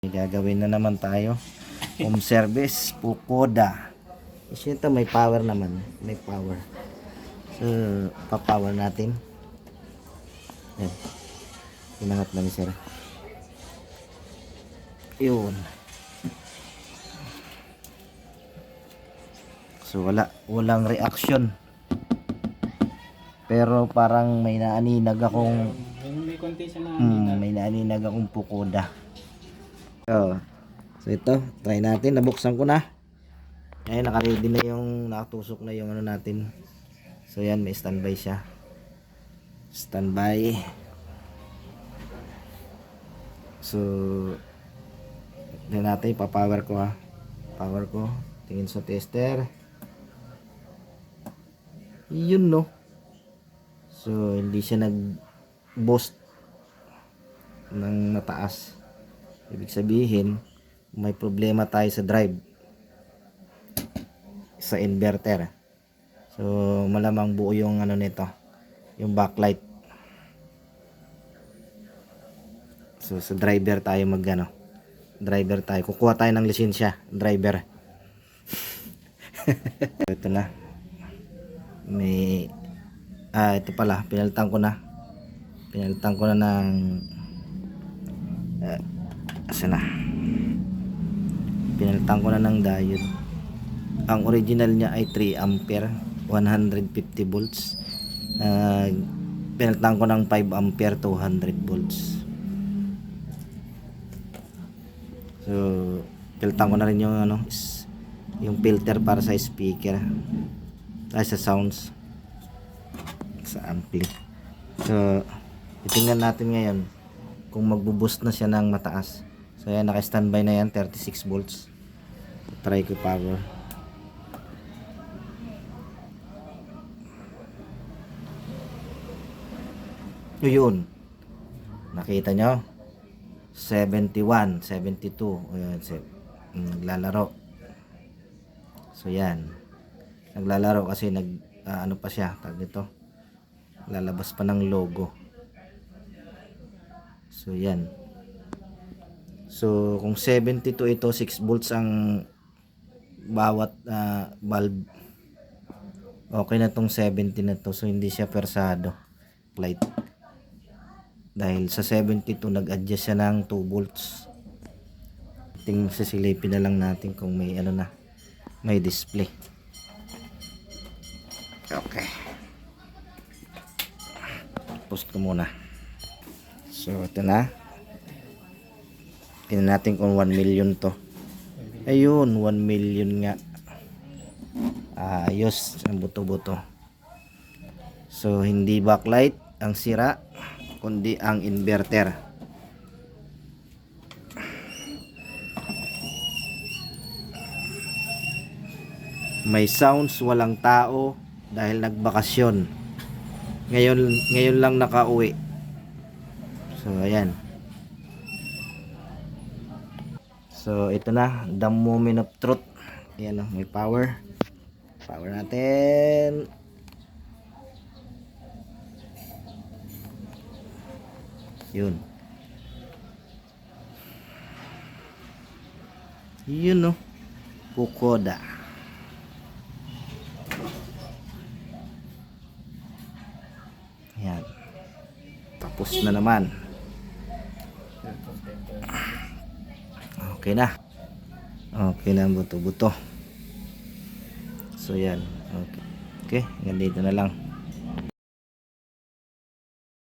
Gagawin na naman tayo. Home service, Pukoda. Kasi ito may power naman. May power. So, pa-power natin. Yan. Pinangat namin sir. Yun. So, walang reaction. Pero parang may naaninag akong may naaninag akong Pukoda. So ito, try natin. Nabuksan ko na. Ayan, naka-ready na yung nakatusok na yung ano natin. So yan, may standby siya. Standby. So tignan natin, pa-power ko ha. Power ko. Tingin sa tester. Yun no. So hindi siya nag-boost ng mataas. Ibig sabihin, may problema tayo sa drive. Sa inverter. So malamang buo yung ano nito, yung backlight. So sa driver tayo driver tayo, kukuha tayo ng lisensya driver. Ito na, may ito pala, pinalitan ko na ng asan na, pinalitan ko na ng diode. Ang original niya ay 3 ampere 150 volts. Pinalitan ko ng 5 ampere 200 volts. So pinalitan ko na rin yung ano, yung filter para sa speaker ay sa sounds, sa ampli. So titingnan natin ngayon kung magbo-boost na siya ng mataas. So yan, naka-standby na yan, 36 volts. So, try ko power. Yun. Nakita nyo? 71, 72. Ayan, naglalaro. So yan. Naglalaro kasi ano pa siya, tag nito. Lalabas pa ng logo. So yan. So kung 72 ito, 6 volts ang bawat bulb. Okay na tong 70 na to. So hindi siya persado light. Dahil sa 72 nag-adjust siya ng 2 volts. Sisilipin na lang natin kung may ano na, may display. Okay. Post ko muna. So ito na. Tingnan natin kung 1 million to. Ayun, 1 million nga. Ayos ang buto-buto. So hindi backlight ang sira, kundi ang inverter. May sounds, walang tao dahil nagbakasyon. Ngayon lang nakauwi. So ayan. So ito na, the moment of truth. Ayan o, may power. Power natin. Yun. Yun o, Pukoda. Ayan. Tapos na naman. Okay na. Okay na ang buto-buto. So yan. Okay. Okay, hanggang dito na lang.